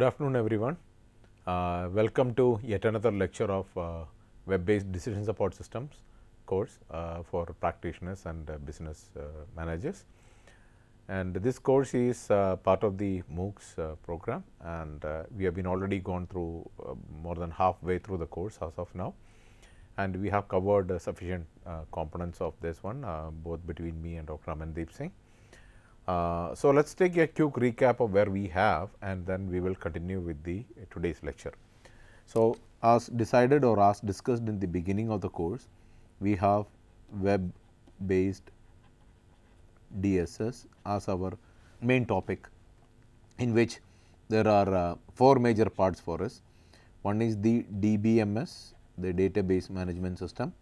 Good afternoon, everyone. Welcome to yet another lecture of web-based decision support systems course for practitioners and business managers. And this course is part of the MOOCs program, and we have been already gone through more than halfway through the course as of now, and we have covered sufficient components of this one, both between me and Dr. Amandeep Singh. So let's take a quick recap of where we have, and then we will continue with the today's lecture. So as decided or as discussed in the beginning of the course, we have web based DSS as our main topic, in which there are four major parts for us. One is the DBMS, the database management system.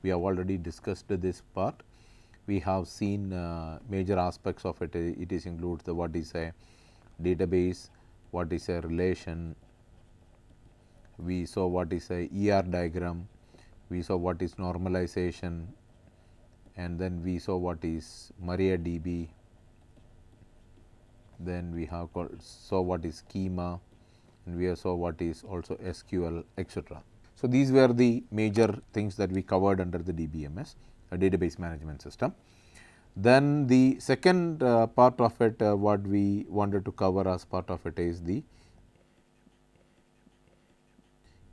We have already discussed this part. We have seen major aspects of it. It is includes the what is a database, what is a relation. We saw what is a ER diagram. We saw what is normalization, and then we saw what is MariaDB. Then we have saw what is schema, and we saw what is also SQL, etc. So these were the major things that we covered under the DBMS, a database management system. Then the second part of it, what we wanted to cover as part of it is the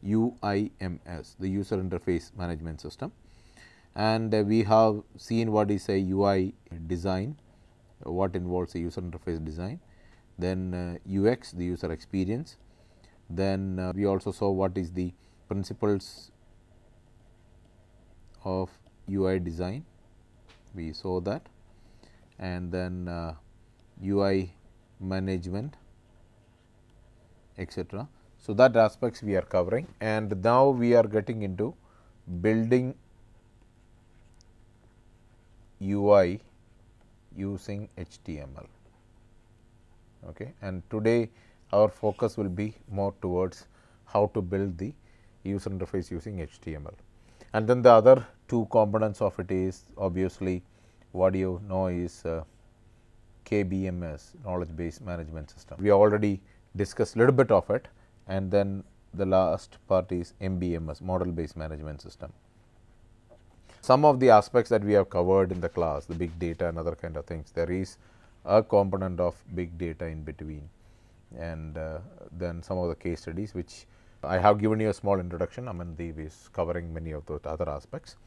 UIMS, the user interface management system, and we have seen what is a UI design, what involves a user interface design, then UX, the user experience. Then we also saw what is the principles of UI design, we saw that, and then UI management, etc. So that aspects we are covering, and now we are getting into building UI using HTML. Okay, and today our focus will be more towards how to build the user interface using HTML. And then the other two components of it is obviously what you know is KBMS, knowledge based management system. We already discussed a little bit of it, and then the last part is MBMS, model based management system. Some of the aspects that we have covered in the class, the big data and other kind of things, there is a component of big data in between, and then some of the case studies which I have given you a small introduction. Amandeep is covering many of those other aspects.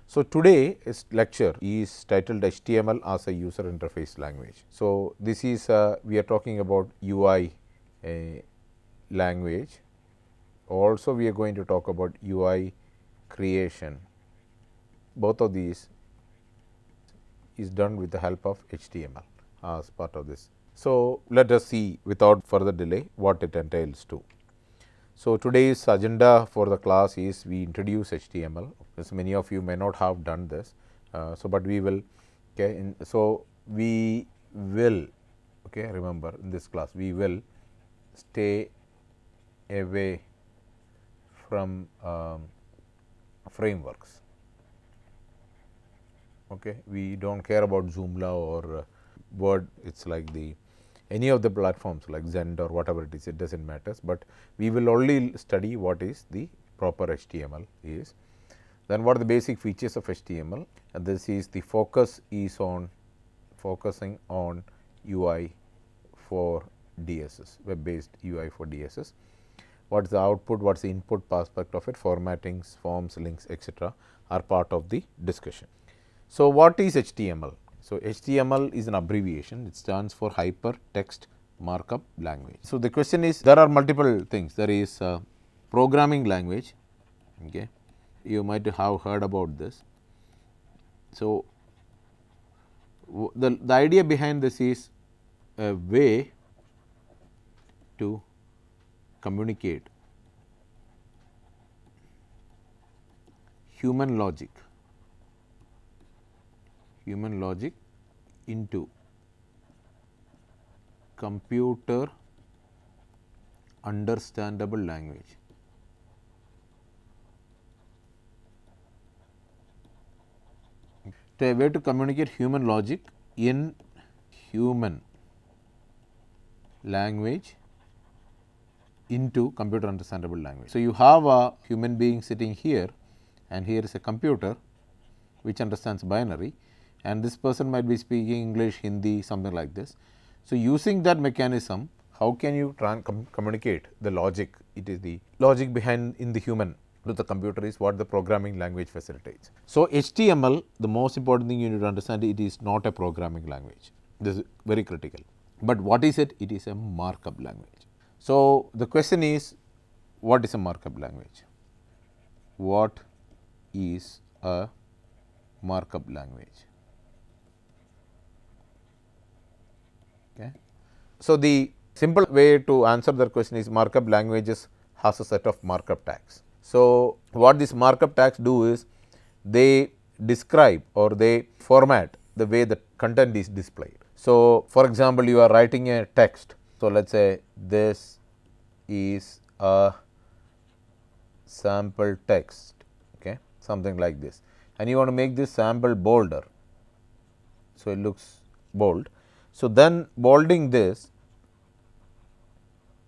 So today's lecture is titled HTML as a user interface language. So this is we are talking about UI language. Also we are going to talk about UI creation. Both of these is done with the help of HTML as part of this. So let us see without further delay what it entails to. So today's agenda for the class is we introduce HTML. As many of you may not have done this, but we will. Okay, so we will. Okay, remember in this class we will stay away from frameworks. Okay, we don't care about Joomla or Word. It's like any of the platforms like Zend or whatever it is, it doesn't matter, but we will only study what is the proper HTML is. Then what are the basic features of HTML, and this is the focus is on focusing on UI for DSS, web based UI for DSS. What is the output, what is the input aspect of it, formattings, forms, links, etc. are part of the discussion. So what is HTML? So HTML is an abbreviation. It stands for Hypertext Markup Language. So the question is, there are multiple things. There is programming language. Okay, you might have heard about this. So the idea behind this is a way to communicate human logic into computer understandable language. A way to communicate human logic in human language into computer understandable language. So, you have a human being sitting here and here is a computer which understands binary, and this person might be speaking English, Hindi, something like this. So, using that mechanism, how can you communicate the logic? It is the logic behind in the human to the computer is what the programming language facilitates. So, HTML, the most important thing you need to understand, it is not a programming language. This is very critical. But what is it? It is a markup language. So, the question is, what is a markup language? What is a markup language? Okay. So, the simple way to answer that question is markup languages has a set of markup tags. So, what these markup tags do is they describe or they format the way the content is displayed. So, for example, you are writing a text. So, let us say this is a sample text, okay, something like this, and you want to make this sample bolder. So, it looks bold. So, then bolding this,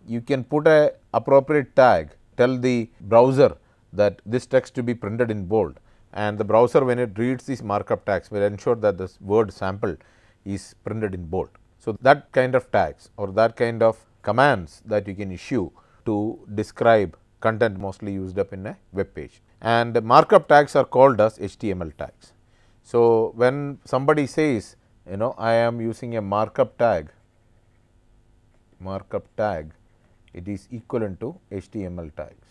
you can put a appropriate tag, tell the browser that this text to be printed in bold, and the browser when it reads these markup tags will ensure that this word sample is printed in bold. So, that kind of tags or that kind of commands that you can issue to describe content mostly used up in a web page, and markup tags are called as HTML tags. So, when somebody says I am using a markup tag, it is equivalent to HTML tags.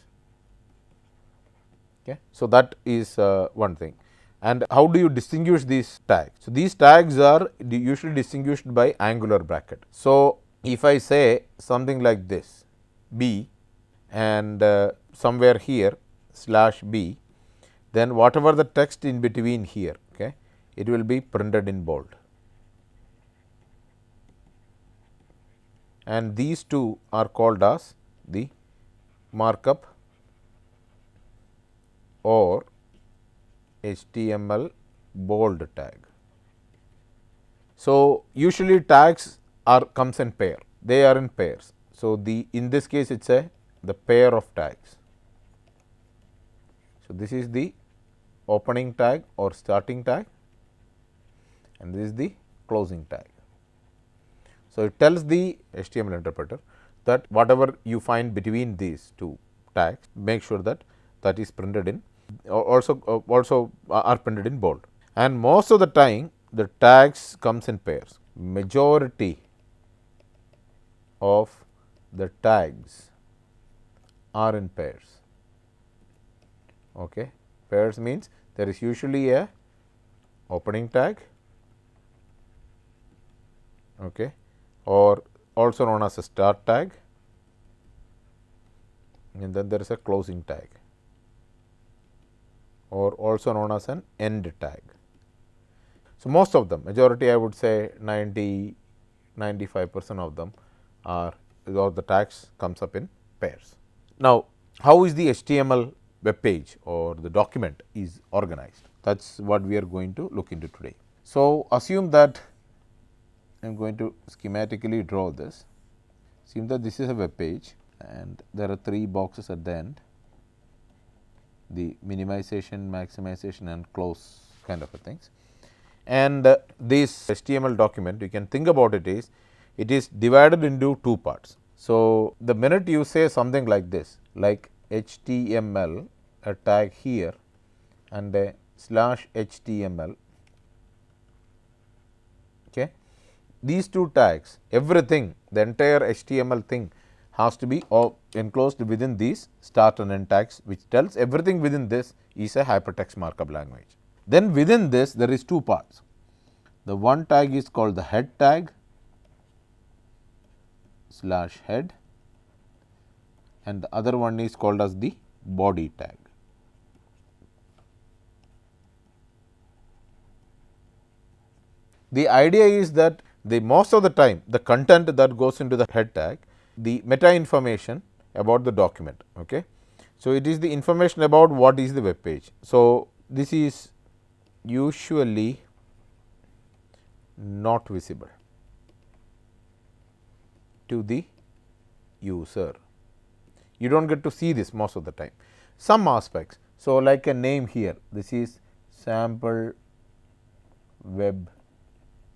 Okay. So, that is one thing. And how do you distinguish these tags? So, these tags are usually distinguished by angular bracket. So, if I say something like this B and somewhere here /B, then whatever the text in between here, okay, it will be printed in bold. And these two are called as the markup or HTML bold tag. So, usually tags comes in pair, they are in pairs. So, in this case it is the pair of tags. So, this is the opening tag or starting tag and this is the closing tag. So, it tells the HTML interpreter that whatever you find between these two tags, make sure that that is printed in also are printed in bold. And most of the time the tags comes in pairs. Majority of the tags are in pairs. Okay. Pairs means there is usually a opening tag, okay, or also known as a start tag, and then there is a closing tag or also known as an end tag. So, most of them, majority I would say 90-95% of them are or the tags comes up in pairs. Now, how is the HTML web page or the document is organized? That is what we are going to look into today. So, assume that I am going to schematically draw this. Assume that this is a web page and there are three boxes at the end, the minimization, maximization and close kind of a things. And this HTML document, you can think about it is divided into two parts. So, the minute you say something like this, like HTML, a tag here and a /HTML, okay, these two tags, everything, the entire HTML thing has to be enclosed within these start and end tags, which tells everything within this is a hypertext markup language. Then within this there is two parts. The one tag is called the head tag /head and the other one is called as the body tag. The idea is that most of the time the content that goes into the head tag, the meta information about the document. Okay. So, it is the information about what is the web page. So, this is usually not visible to the user. You do not get to see this most of the time. Some aspects. So, like a name here, this is sample web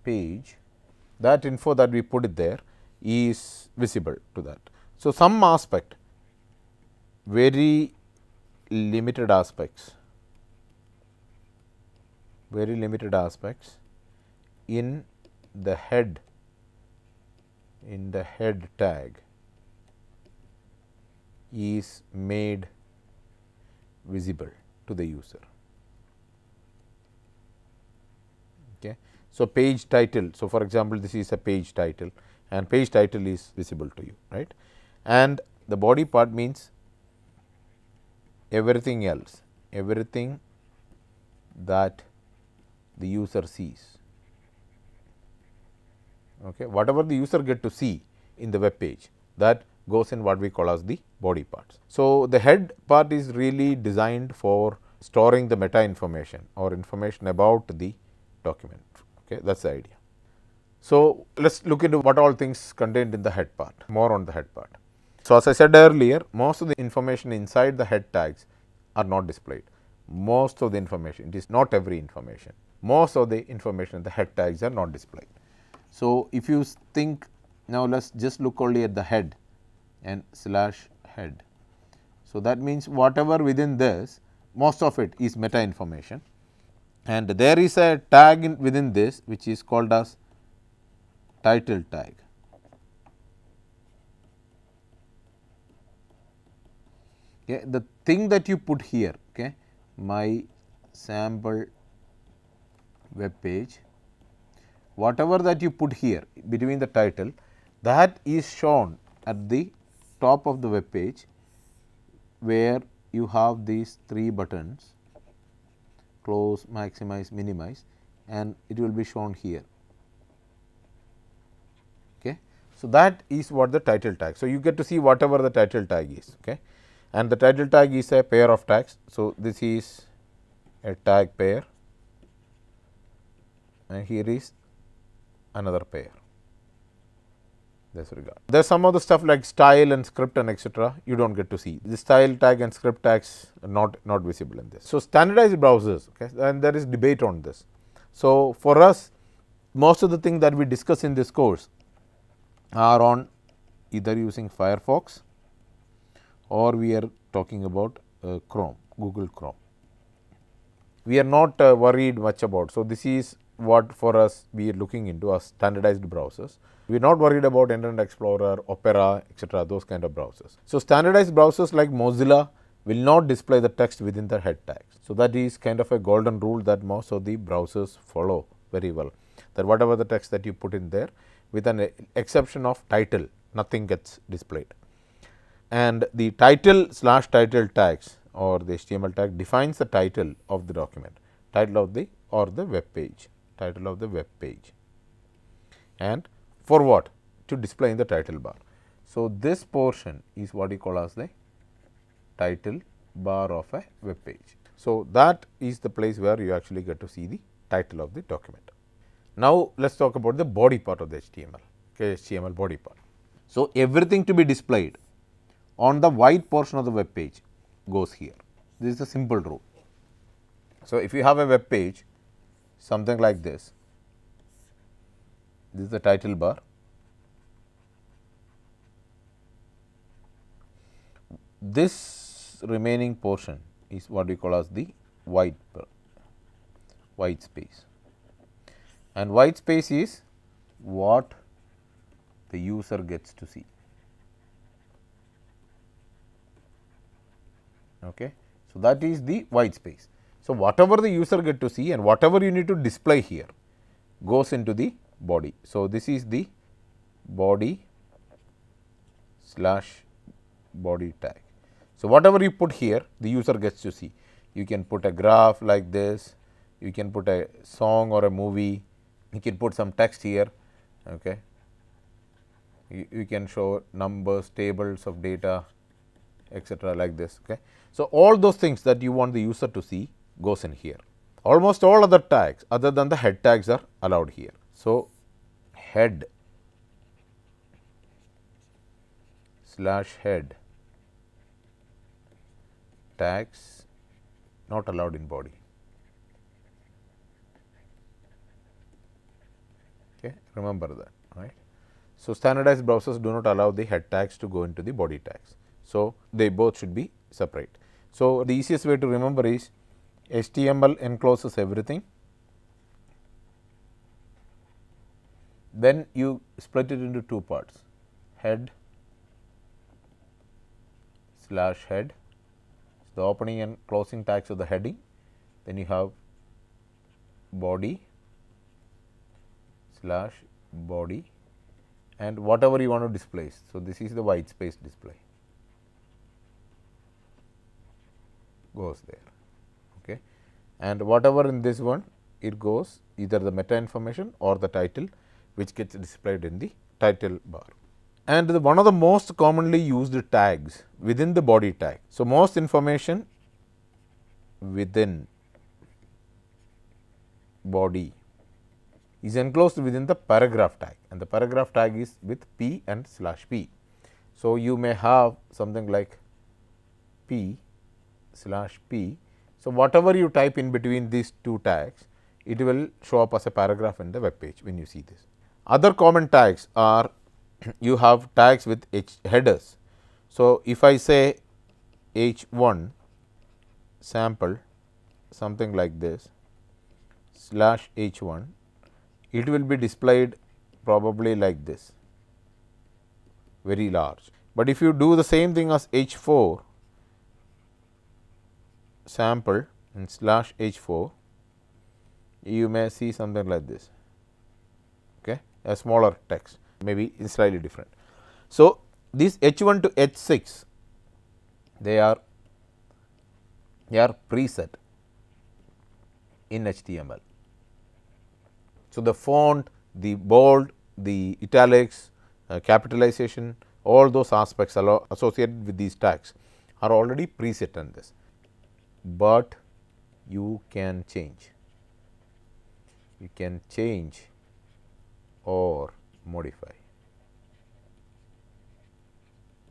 page, that info that we put it there is visible to that. So, some aspect, very limited aspects, in the head tag is made visible to the user. Okay. So, page title. So, for example, this is a page title and page title is visible to you, right. And the body part means everything else, everything that the user sees. Okay. Whatever the user get to see in the web page, that goes in what we call as the body parts. So, the head part is really designed for storing the meta information or information about the document. Okay, that is the idea. So, let us look into what all things contained in the head part, more on the head part. So, as I said earlier, most of the information inside the head tags are not displayed. Most of the information, it is not every information, most of the information in the head tags are not displayed. So, if you think, now let us just look only at the head and slash head. So, that means whatever within this, most of it is meta information, and there is a tag within this which is called as title tag. Okay. The thing that you put here, okay, my sample web page, whatever that you put here between the title, that is shown at the top of the web page, where you have these 3 buttons, close, maximize, minimize, and it will be shown here. Okay. So, that is what the title tag. So, you get to see whatever the title tag is, okay, and the title tag is a pair of tags. So, this is a tag pair and here is another pair. This regard. There is some other stuff like style and script and etc. you do not get to see. The style tag and script tags are not visible in this. So, standardized browsers, okay, and there is debate on this. So, for us, most of the things that we discuss in this course are on either using Firefox or we are talking about Chrome, Google Chrome. We are not worried much about. So, this is what for us we are looking into as standardized browsers. We are not worried about Internet Explorer, Opera, etc., those kind of browsers. So, standardized browsers like Mozilla will not display the text within the head tags. So, that is kind of a golden rule that most of the browsers follow very well, that whatever the text that you put in there, with an exception of title, nothing gets displayed. And the title / title tags or the HTML tag defines the title of the document, title of the or the web page, title of the web page, and for what? To display in the title bar. So, this portion is what you call as the title bar of a web page. So, that is the place where you actually get to see the title of the document. Now, let us talk about the body part of the HTML, okay, HTML body part. So, everything to be displayed on the white portion of the web page goes here. This is a simple rule. So, if you have a web page something like this is the title bar. This remaining portion is what we call as the white space, and white space is what the user gets to see. Okay. So, that is the white space. So, whatever the user get to see and whatever you need to display here goes into the body. So, this is the body / body tag. So, whatever you put here the user gets to see. You can put a graph like this, you can put a song or a movie, you can put some text here, okay. You can show numbers, tables of data, etc., like this. Okay. So, all those things that you want the user to see goes in here. Almost all other tags other than the head tags are allowed here. So, head / head tags not allowed in body. Okay, remember that, right. So, standardized browsers do not allow the head tags to go into the body tags. So, they both should be separate. So, the easiest way to remember is HTML encloses everything, then you split it into two parts, head slash head, the opening and closing tags of the heading, then you have body slash body and whatever you want to display. So, this is the white space display goes there, okay. And whatever in this one, it goes either the meta information or the title, which gets displayed in the title bar. And one of the most commonly used tags within the body tag. So, most information within body is enclosed within the paragraph tag, and the paragraph tag is with P and slash P. So, you may have something like P slash P. So, whatever you type in between these two tags, it will show up as a paragraph in the web page when you see this. Other common tags are you have tags with headers. So, if I say H1 sample something like this slash H1, it will be displayed probably like this, very large. But if you do the same thing as H4 sample and slash H4, you may see something like this, okay, a smaller text, maybe slightly different. So, these H1 to H6, they are preset in HTML. So, the font, the bold, the italics, capitalization, all those aspects associated with these tags are already preset in this, but you can change. You can change or modify.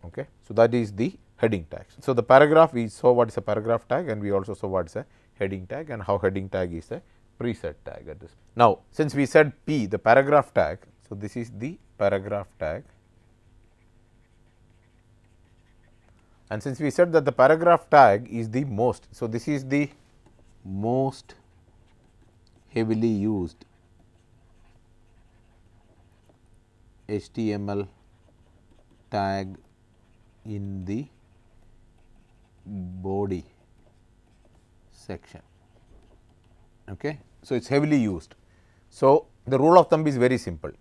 Okay. So, that is the heading tag. So, the paragraph, we saw what is a paragraph tag and we also saw what is a heading tag and how heading tag is a preset tag at this. Now, since we said P, the paragraph tag, so this is the paragraph tag, and since we said that the paragraph tag is the most, so this is the most heavily used HTML tag in the body section. Okay. So, it is heavily used. So, the rule of thumb is very simple,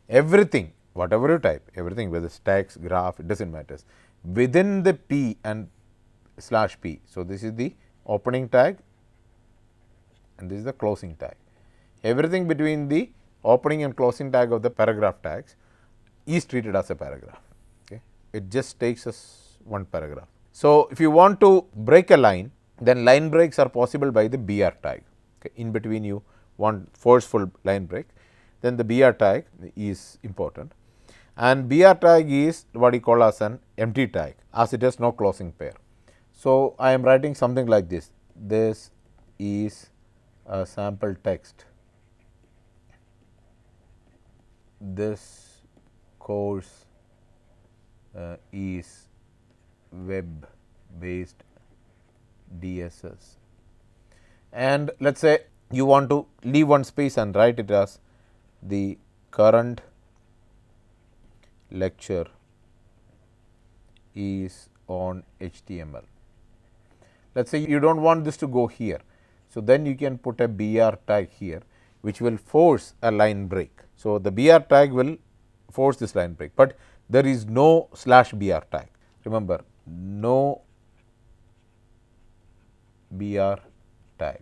everything whatever you type, everything whether it is text, graph, it does not matter, within the P and slash P. So, this is the opening tag and this is the closing tag. Everything between the opening and closing tag of the paragraph tags is treated as a paragraph. Okay. It just takes us one paragraph. So, if you want to break a line, then line breaks are possible by the BR tag. Okay. In between you want forceful line break, then the BR tag is important, and BR tag is what you call as an empty tag, as it has no closing pair. So, I am writing something like this, this is a sample text, this course is web based DSS, and let us say you want to leave one space and write it as the current lecture is on HTML. Let us say you do not want this to go here. So, then you can put a BR tag here, which will force a line break. So, the BR tag will force this line break, but there is no slash BR tag. Remember, no BR tag,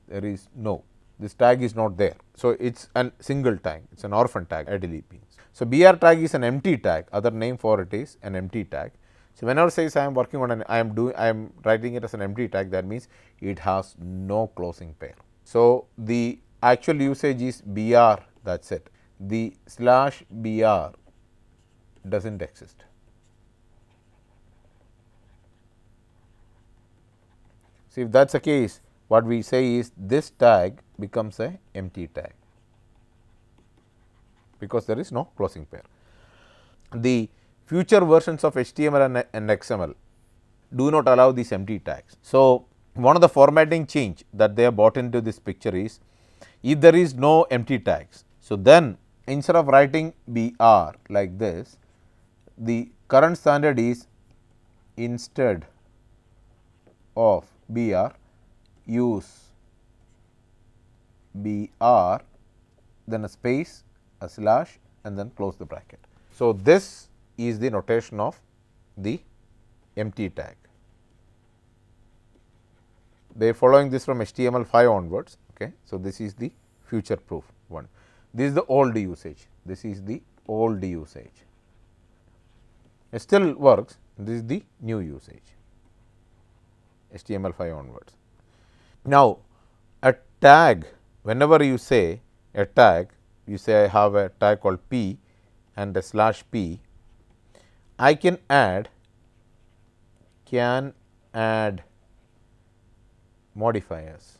there is no, this tag is not there. So, it is a single tag, it is an orphan tag ideally means. So, BR tag is an empty tag, other name for it is an empty tag. So, whenever says I am working on I am writing it as an empty tag, that means it has no closing pair. So, the actual usage is BR, that is it, the slash BR does not exist. So, if that is the case, what we say is this tag becomes a empty tag, because there is no closing pair. The future versions of HTML and XML do not allow these empty tags. So, one of the formatting change that they have brought into this picture is, if there is no empty tags, so then instead of writing BR like this, the current standard is, instead of BR, use BR, then a space, a slash, and then close the bracket. So, this is the notation of the empty tag. They are following this from HTML5 onwards. Okay. So, this is the future proof one. This is the old usage. This is the old usage. It still works. This is the new usage, HTML5 onwards. Now, a tag, whenever you say a tag, you say I have a tag called P and a slash P, I can add modifiers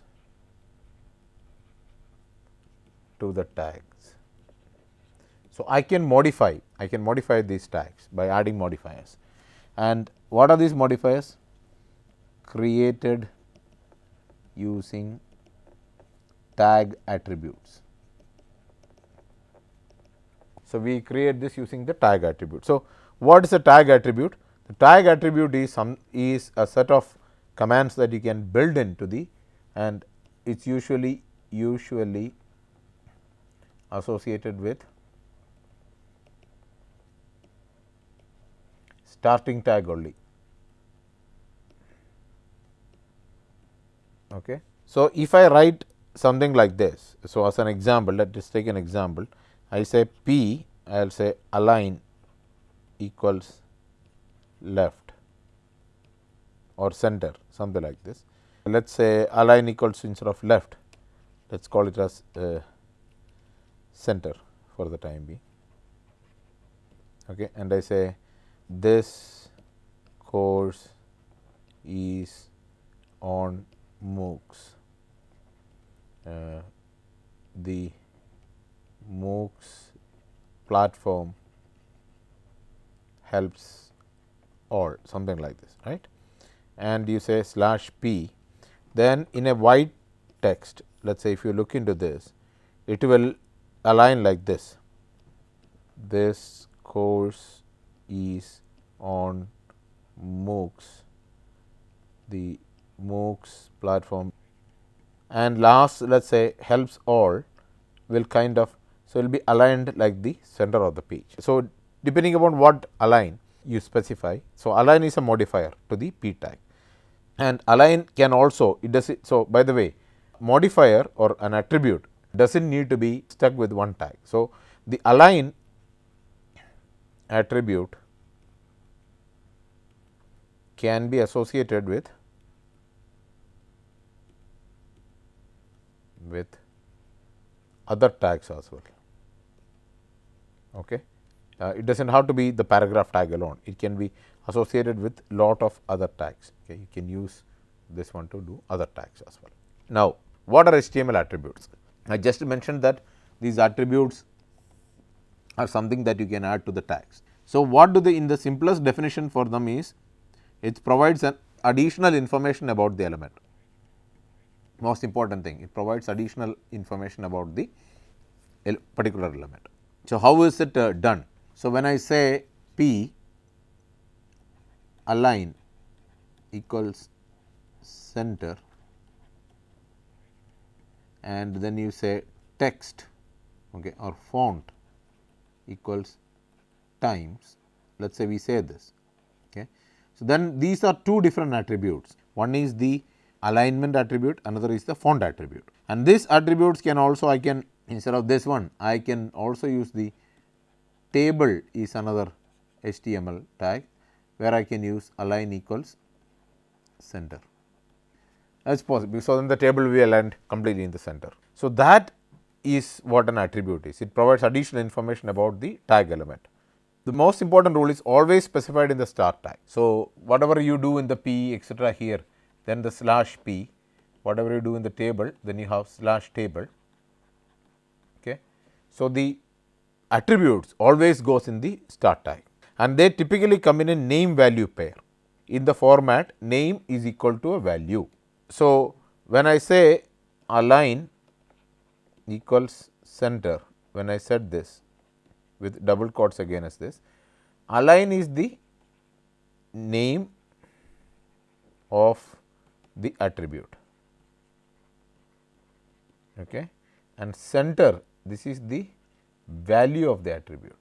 to the tags. So, I can modify these tags by adding modifiers. And what are these modifiers? Created using tag attributes. So, we create this using the tag attribute. So, what is a tag attribute? The tag attribute is a set of commands that you can build into the, and it is usually associated with starting tag only. Okay. So, if I write something like this, so as an example, let us take an example. I say P, I will say align equals left or center, something like this. Let us say align equals, instead of left, let us call it as center for the time being. Okay. And I say this course is on MOOCs. The MOOCs platform helps all, something like this, right. And you say slash P, then in a white text, let us say if you look into this, it will align like this. This course is on MOOCs, the MOOCs platform, and last let us say helps all will kind of, so it will be aligned like the center of the page. So, depending upon what align you specify. So, align is a modifier to the P tag, and align can also, it does it. So, by the way, modifier or an attribute does not need to be stuck with one tag. So, the align attribute can be associated with other tags as well. Okay. It does not have to be the paragraph tag alone, it can be associated with lot of other tags. Okay. You can use this one to do other tags as well. Now, what are HTML attributes? I just mentioned that these attributes are something that you can add to the tags. So, what do they, in the simplest definition for them is, it provides an additional information about the element. Most important thing, it provides additional information about the particular element. So, how is it done? So, when I say P align equals center, and then you say text, okay, or font equals times, let us say we say this. Okay. So, then these are two different attributes, one is the alignment attribute, another is the font attribute, and these attributes can also, I can, instead of this one, I can also use the table is another HTML tag, where I can use align equals center. That is possible. So, then the table will be aligned completely in the center. So, that is what an attribute is. It provides additional information about the tag element. The most important rule is always specified in the start tag. So, whatever you do in the P etc. here, then the slash p, whatever you do in the table, then you have slash table. Okay. So, the attributes always goes in the start tag, and they typically come in a name value pair in the format name is equal to a value. So, when I say align equals center, when I said this with double quotes again as this, align is the name of the attribute, okay, and center, this is the value of the attribute.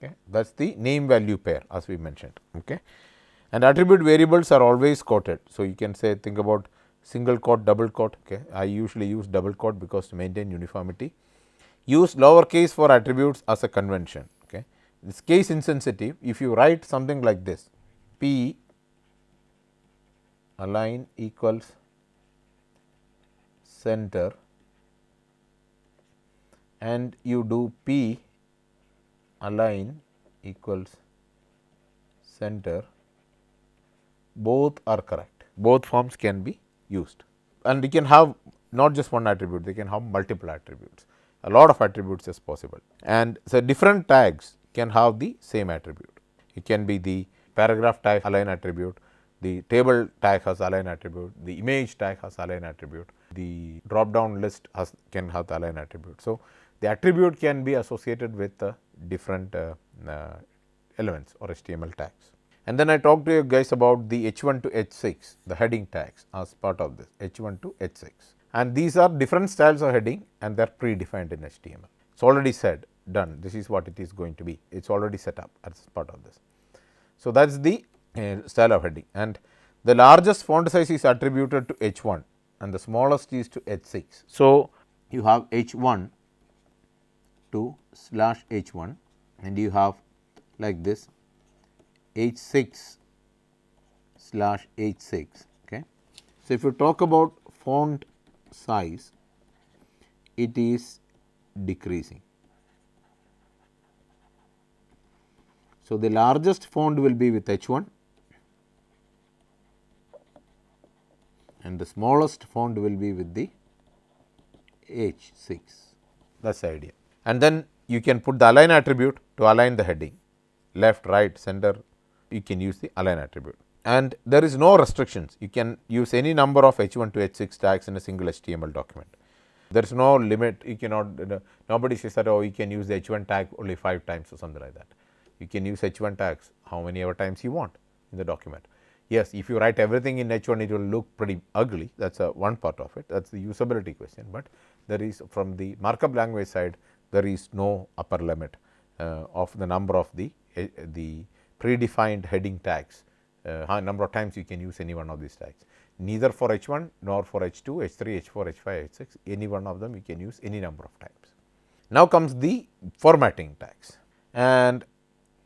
Okay. That is the name value pair as we mentioned. Okay. And attribute variables are always quoted. So, you can say think about single quote, double quote. Okay. I usually use double quote because to maintain uniformity. Use lowercase for attributes as a convention. Okay. This case insensitive, if you write something like this, P align equals center, and you do P align equals center, both are correct. Both forms can be used, and you can have not just one attribute, they can have multiple attributes. A lot of attributes is possible, and so different tags can have the same attribute. It can be the paragraph tag align attribute, the table tag has align attribute, the image tag has align attribute, the drop down list can have the align attribute. So, the attribute can be associated with different elements or HTML tags. And then I talked to you guys about the H1 to H6, the heading tags as part of this H1 to H6. And these are different styles of heading and they are predefined in HTML. It's already said, done, this is what it is going to be. It's already set up as part of this. So, that is the style of heading, and the largest font size is attributed to H1 and the smallest is to H6. So, you have H1 to slash H1 and you have like this H6 slash H6. Okay. So, if you talk about font size, it is decreasing. So, the largest font will be with H1 and the smallest font will be with the H6. That is the idea. And then you can put the align attribute to align the heading, left, right, center, you can use the align attribute. And there is no restrictions, you can use any number of H1 to H6 tags in a single HTML document. There is no limit, you cannot, nobody says that, oh, you can use the H1 tag only 5 times or something like that. You can use H1 tags how many ever times you want in the document. Yes, if you write everything in H1, it will look pretty ugly. That is one part of it. That is the usability question. But there is, from the markup language side, there is no upper limit of the number of the predefined heading tags. Number of times you can use any one of these tags. Neither for H1 nor for H2, H3, H4, H5, H6. Any one of them you can use any number of times. Now comes the formatting tags. And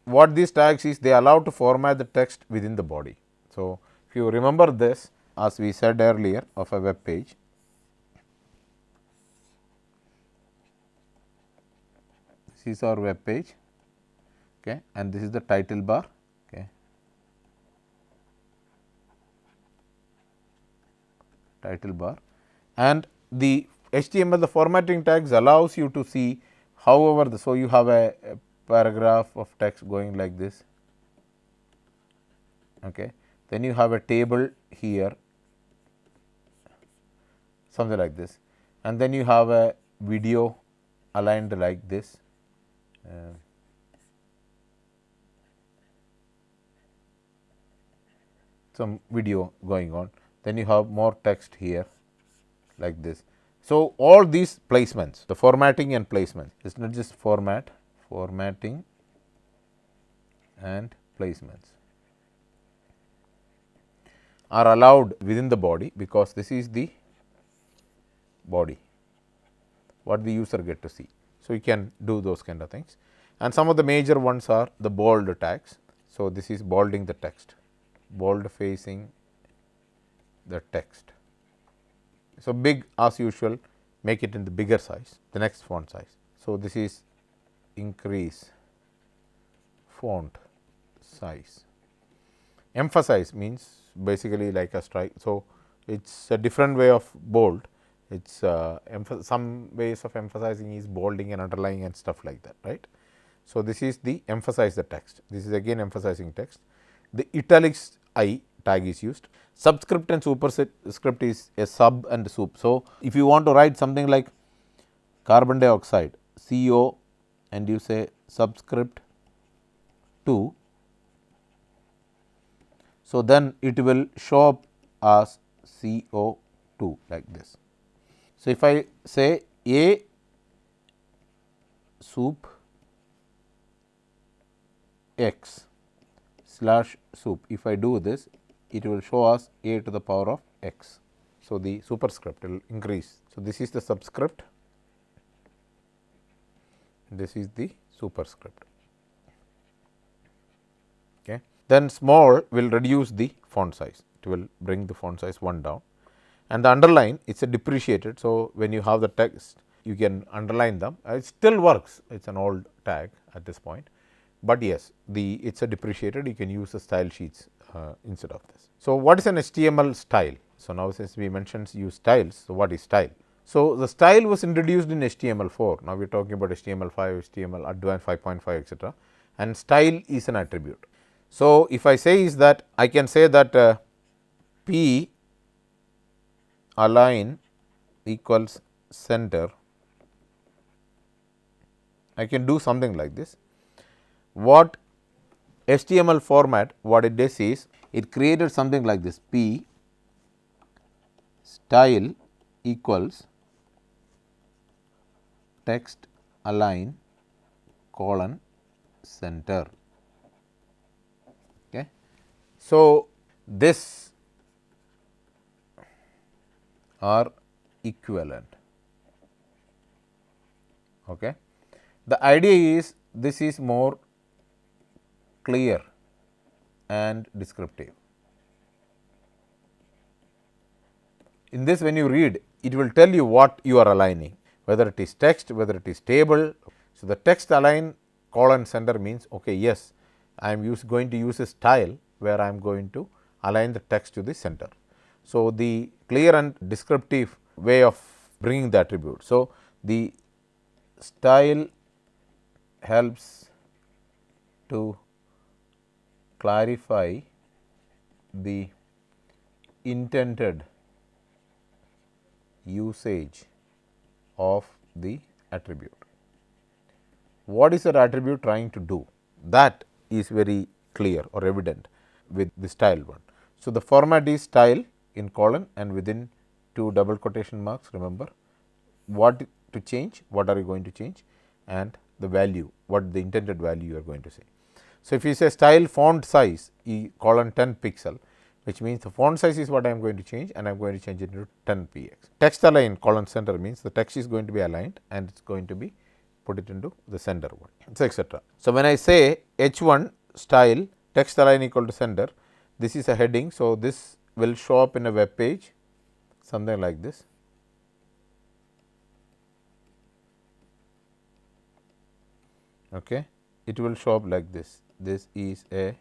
what these tags is, they allow to format the text within the body. So, if you remember this, as we said earlier, of a web page, this is our web page, okay, and this is the title bar, okay, title bar, and the HTML, the formatting tags allows you to see however so you have a paragraph of text going like this, okay. Then you have a table here, something like this, and then you have a video aligned like this, some video going on, then you have more text here like this. So, all these placements, the formatting and placement, it is not just formatting and placements are allowed within the body, because this is the body what the user get to see. So, you can do those kind of things, and some of the major ones are the bold tags. So, this is bolding the text, bold facing the text. So, big as usual, make it in the bigger size, the next font size. So, this is increase font size. Emphasize means basically like a strike. So, it is a different way of bold. It is some ways of emphasizing is bolding and underlining and stuff like that, right. So, this is the emphasize the text. This is again emphasizing text. The italics I tag is used. Subscript and superscript is a sub and sup. So, if you want to write something like carbon dioxide CO and you say subscript 2, so then it will show up as CO2 like this. So, if I say A soup x slash soup, if I do this, it will show us A to the power of x. So, the superscript will increase. So, this is the subscript, this is the superscript. Okay. Then small will reduce the font size, it will bring the font size 1 down, and the underline it's a depreciated. So, when you have the text you can underline them, it still works, it is an old tag at this point, but yes, it is a depreciated, you can use the style sheets instead of this. So, what is an HTML style? So, now since we mentioned use styles, so what is style? So, the style was introduced in HTML4, now we are talking about HTML5, HTML advanced 5.5 etc., and style is an attribute. So, if I say is that I can say that P align equals center, I can do something like this. What HTML format, what it does is it created something like this, P style equals text align colon center. Okay. So, this are equivalent. Okay. The idea is this is more clear and descriptive. In this, when you read, it will tell you what you are aligning, whether it is text, whether it is table. So, the text align colon center means okay, yes, I am going to use a style where I am going to align the text to the center. So, the clear and descriptive way of bringing the attribute. So, the style helps to clarify the intended usage of the attribute. What is that attribute trying to do? That is very clear or evident with the style one. So, the format is style in colon and within 2 double quotation marks, remember what to change, what are you going to change, and the value, what the intended value you are going to say. So, if you say style font size colon 10 pixel, which means the font size is what I am going to change and I am going to change it to 10 px. Text align colon center means the text is going to be aligned and it is going to be put it into the center one, etc. So, when I say H1 style text align equal to center, this is a heading. So, this will show up in a web page something like this. Okay. It will show up like this. This is a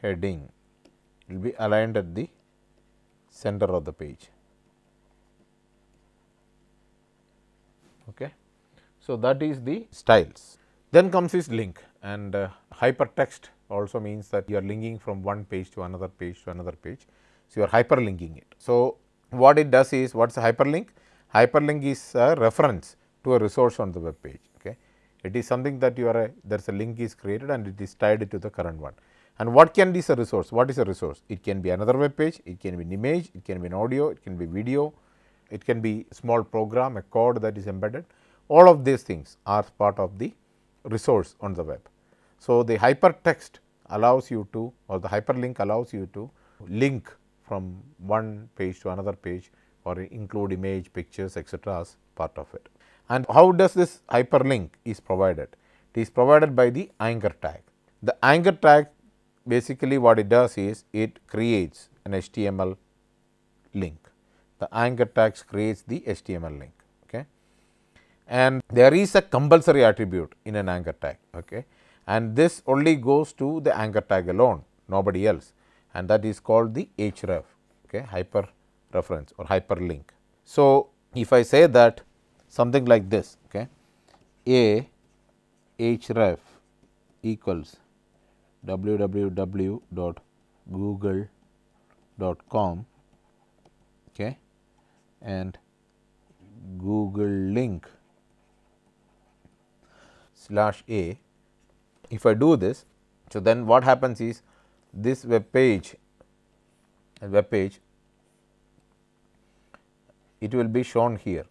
heading, it will be aligned at the center of the page. Okay. So, that is the styles. Then comes this link, and hypertext also means that you are linking from one page to another page to another page. So, you are hyperlinking it. So, what it does is, what is a hyperlink? Hyperlink is a reference to a resource on the web page. Okay. It is something that you are there is a link is created and it is tied to the current one. And what can be a resource? What is a resource? It can be another web page, it can be an image, it can be an audio, it can be video, it can be small program, a code that is embedded. All of these things are part of the resource on the web. So, the hypertext allows you to, or the hyperlink allows you to link from one page to another page or include image, pictures, etc. as part of it. And how does this hyperlink is provided? It is provided by the anchor tag. The anchor tag basically what it does is it creates an HTML link. The anchor tags creates the HTML link. Okay. And there is a compulsory attribute in an anchor tag. Okay. and this only goes to the anchor tag alone, nobody else, and that is called the href, okay, hyper reference or hyperlink. So, if I say that something like this, okay, a href equals www.google.com, okay, and Google link /a. If I do this, so then what happens is this web page, it will be shown here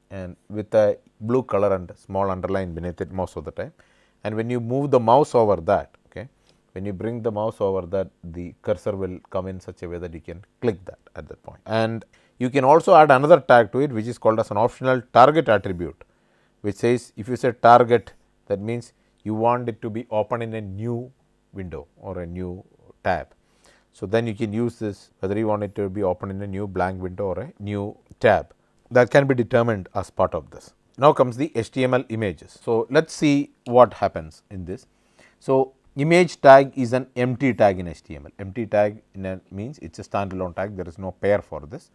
and with a blue color and small underline beneath it most of the time. And when you move the mouse over that, okay, when you bring the mouse over that, the cursor will come in such a way that you can click that at that point. And you can also add another tag to it, which is called as an optional target attribute, which says if you say target, that means you want it to be open in a new window or a new tab. So, then you can use this whether you want it to be open in a new blank window or a new tab, that can be determined as part of this. Now comes the HTML images. So, let us see what happens in this. So, image tag is an empty tag in HTML. Empty tag means it is a standalone tag, there is no pair for this.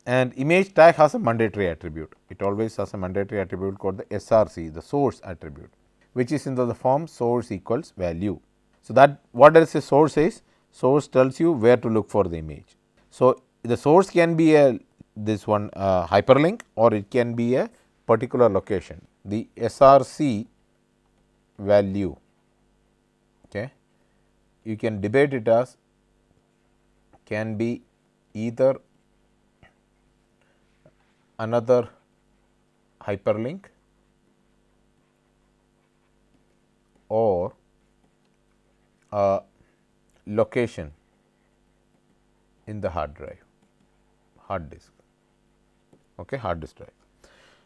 And image tag has a mandatory attribute. It always has a mandatory attribute called the SRC, the source attribute, which is in the form source equals value. So, that what does a source is? Source tells you where to look for the image. So, the source can be a this one hyperlink, or it can be a particular location. The SRC value, okay, you can debate it as can be either another hyperlink or a location in the hard disk, okay, hard disk drive.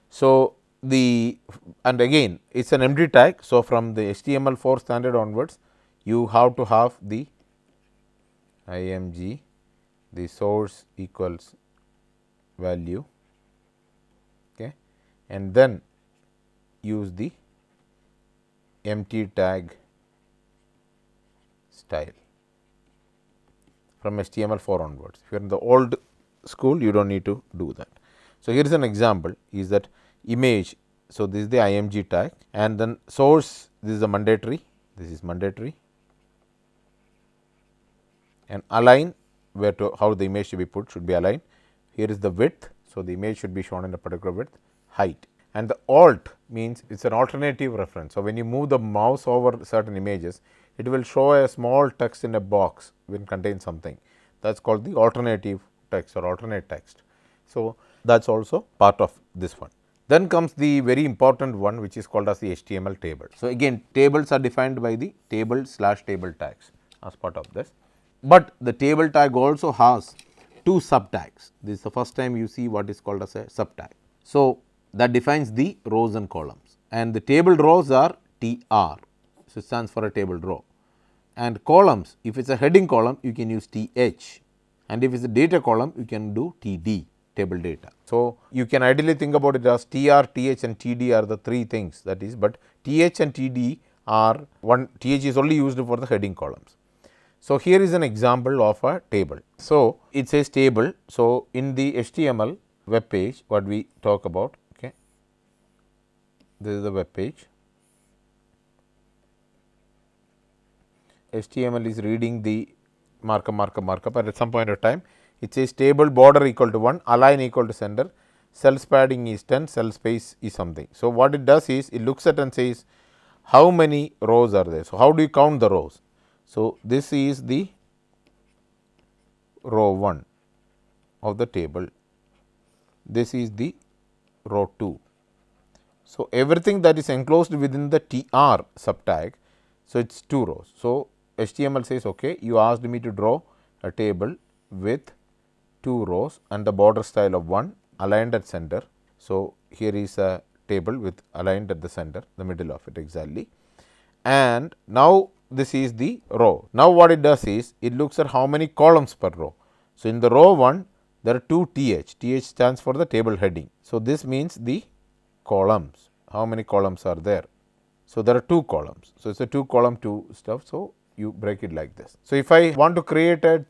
So, and again it is an empty tag. So, from the HTML4 standard onwards, you have to have the img, the source equals value, okay, and then use the empty tag style from HTML4 onwards. If you are in the old school, you do not need to do that. So, here is an example is that image. So, this is the img tag, and then source, this is the mandatory, this is mandatory, and align, where to how the image should be put, should be aligned. Here is the width. So, the image should be shown in a particular width, height, and the alt means it is an alternative reference. So, when you move the mouse over certain images, it will show a small text in a box when contains something, that is called the alternative text or alternate text. So, that is also part of this one. Then comes the very important one, which is called as the HTML table. So, again tables are defined by the table/table tags as part of this, but the table tag also has two sub tags. This is the first time you see what is called as a sub tag. So, that defines the rows and columns, and the table rows are TR. So, it stands for a table row, and columns, if it is a heading column, you can use TH, and if it is a data column, you can do TD, table data. So, you can ideally think about it as TR, TH and TD are the three things, that is, but TH and TD are one, TH is only used for the heading columns. So, here is an example of a table. So, it says table. So, in the HTML web page, what we talk about, okay, this is the web page. HTML is reading the markup, and at some point of time it says table border equal to 1, align equal to center, cell padding is 10, cell space is something. So, what it does is it looks at and says how many rows are there. So, how do you count the rows? So, this is the row 1 of the table, this is the row 2. So, everything that is enclosed within the TR subtag, so it is 2 rows. So, HTML says okay, you asked me to draw a table with 2 rows and the border style of 1 aligned at center. So, here is a table with aligned at the center, the middle of it exactly, and now this is the row. Now, what it does is it looks at how many columns per row. So, in the row 1 there are 2 TH stands for the table heading. So, this means the columns, how many columns are there. So, there are 2 columns. So, it is a 2 column 2 stuff. So, you break it like this. So, if I want to create a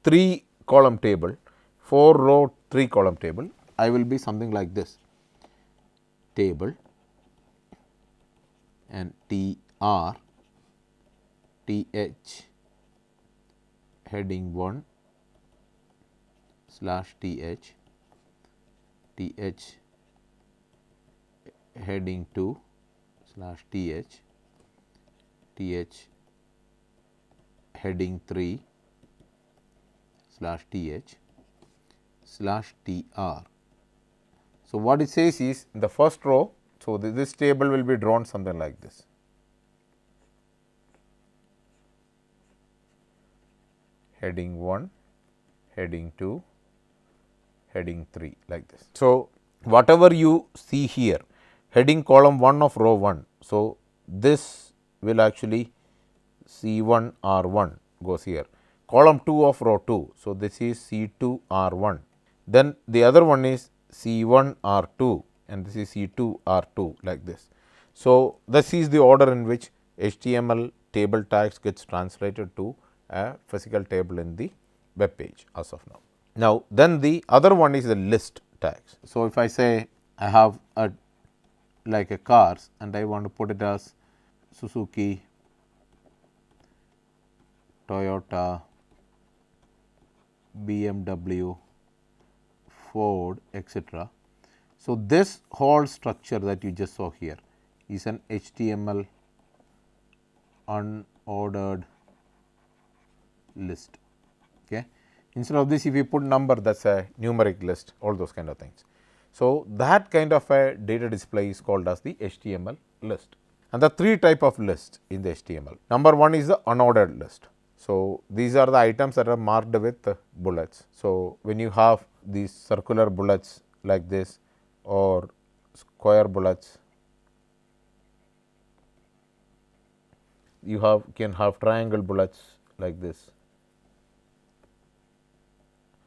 3 column table, 4 row 3 column table, I will be something like this, table and TR TH heading 1 slash TH TH heading 2 slash TH TH heading 3 slash TH slash TR. So, what it says is in the first row, so this table will be drawn something like this. Heading 1, heading 2, heading 3 like this. So, whatever you see here, heading column 1 of row 1. So, this will actually C1 R1 goes here, column 2 of row 2. So, this is C2 R1. Then the other one is C1 R2 and this is C2 R2 like this. So, this is the order in which HTML table tags gets translated to a physical table in the web page as of now. Now, then the other one is the list tags. So, if I say I have a like a cars and I want to put it as Suzuki, Toyota, BMW, Ford, etc. So, this whole structure that you just saw here is an HTML unordered list. Okay. Instead of this, if you put number, that is a numeric list, all those kind of things. So, that kind of a data display is called as the HTML list. And the 3 type of lists in the HTML. Number 1 is the unordered list. So, these are the items that are marked with bullets. So, when you have these circular bullets like this or square bullets, you can have triangle bullets like this.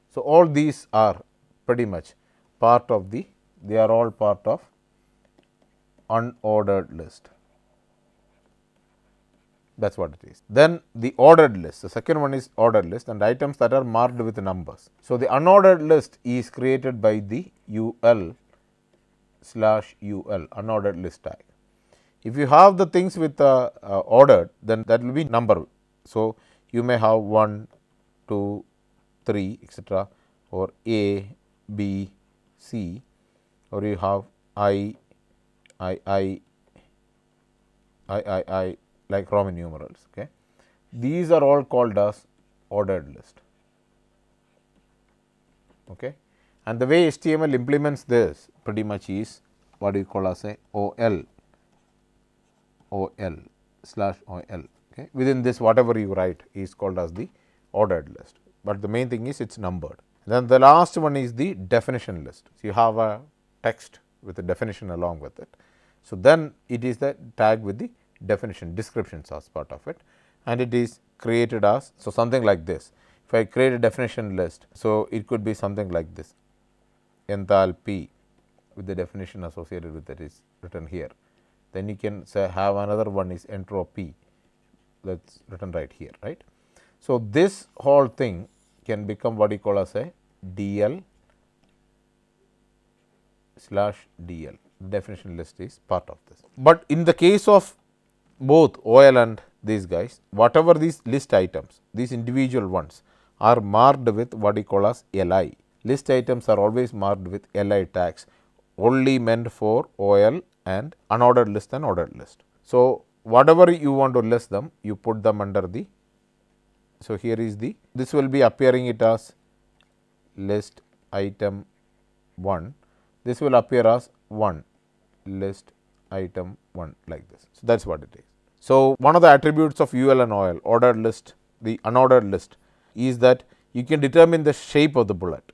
So, all these are pretty much part of they are all part of unordered list. That is what it is. Then the ordered list, the second one is ordered list and items that are marked with numbers. So, the unordered list is created by the UL slash UL unordered list tag. If you have the things with ordered, then that will be number. So, you may have 1, 2, 3 etc. or A, B, C, or you have I like Roman numerals. Okay. These are all called as ordered list. Okay. And the way HTML implements this pretty much is what you call as a OL slash OL. Okay. Within this, whatever you write is called as the ordered list, but the main thing is it is numbered. Then the last one is the definition list. So, you have a text with a definition along with it. So, then it is the tag with the definition descriptions as part of it, and it is created as, so something like this. If I create a definition list, so it could be something like this, enthalpy with the definition associated with it is written here. Then you can say have another one is entropy, that is written right here, right. So, this whole thing can become what you call as a DL slash DL. Definition list is part of this. But in the case of both OL and these guys, whatever these list items, these individual ones are marked with what you call as LI. List items are always marked with LI tags, only meant for OL and unordered list and ordered list. So, whatever you want to list them, you put them under the, so here is the, this will be appearing it as list item 1, this will appear as 1 list item 1 like this. So, that is what it is. So, one of the attributes of UL and OL, ordered list, the unordered list, is that you can determine the shape of the bullet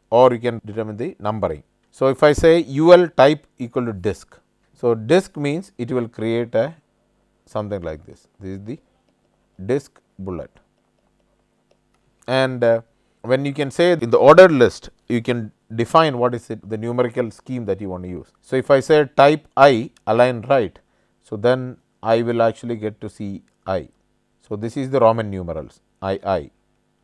or you can determine the numbering. So, if I say UL type equal to disk, so disk means it will create a something like this. This is the disk bullet. And when you can say in the ordered list, you can define what is it, the numerical scheme that you want to use. So, if I say type I align right, So, then I will actually get to see I. So, this is the Roman numerals I,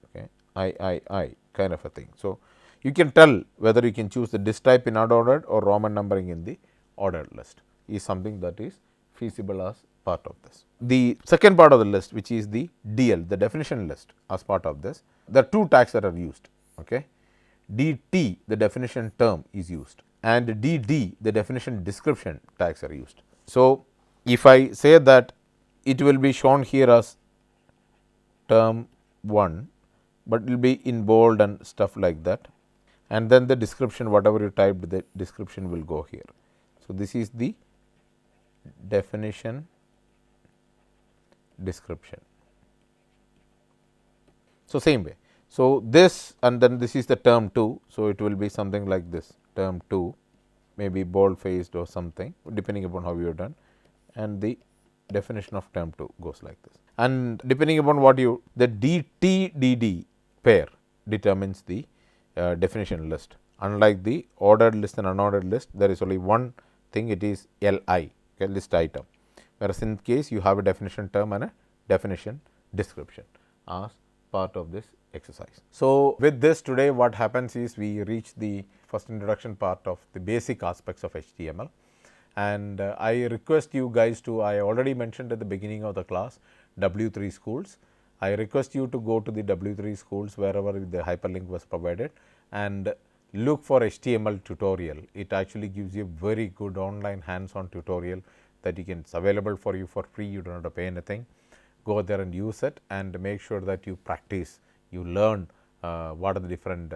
okay, I kind of a thing. So, you can tell whether you can choose the disk type in unordered or Roman numbering in the ordered list is something that is feasible as part of this. The second part of the list, which is the DL, the definition list, as part of this, there are two tags that are used. Okay. DT, the definition term, is used, and DD, the definition description tags are used. So, if I say that it will be shown here as term 1, but it will be in bold and stuff like that, and then the description, whatever you typed, the description will go here. So, this is the definition description. So, same way. So, this and then this is the term 2. So, it will be something like this, term 2, maybe bold faced or something, depending upon how you have done, and the definition of term 2 goes like this. And depending upon what you, the DTDD pair determines the definition list. Unlike the ordered list and unordered list, there is only one thing, it is LI, okay, list item, whereas in case you have a definition term and a definition description as part of this exercise. So, with this today what happens is we reach the first introduction part of the basic aspects of HTML, and I request you guys to, I already mentioned at the beginning of the class, W3 schools. I request you to go to the W3 schools wherever the hyperlink was provided and look for HTML tutorial. It actually gives you a very good online hands-on tutorial that you can, it's available for you for free, you do not have to pay anything. Go there and use it and make sure that you practice, you learn what are the different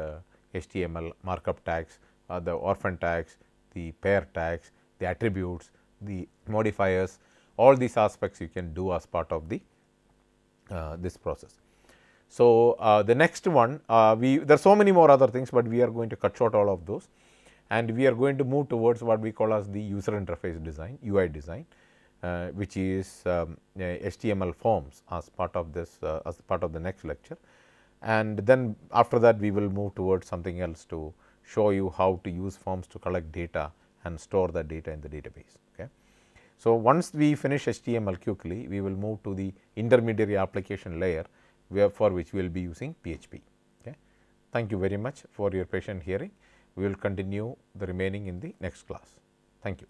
HTML markup tags, the orphan tags, the pair tags, the attributes, the modifiers, all these aspects you can do as part of the this process. So, the next one, there are so many more other things, but we are going to cut short all of those, and we are going to move towards what we call as the user interface design, UI design, which is HTML forms as part of this, as part of the next lecture. And then after that we will move towards something else to show you how to use forms to collect data and store that data in the database. Okay. So, once we finish HTML quickly, we will move to the intermediary application layer, where for which we will be using PHP. Okay. Thank you very much for your patient hearing. We will continue the remaining in the next class. Thank you.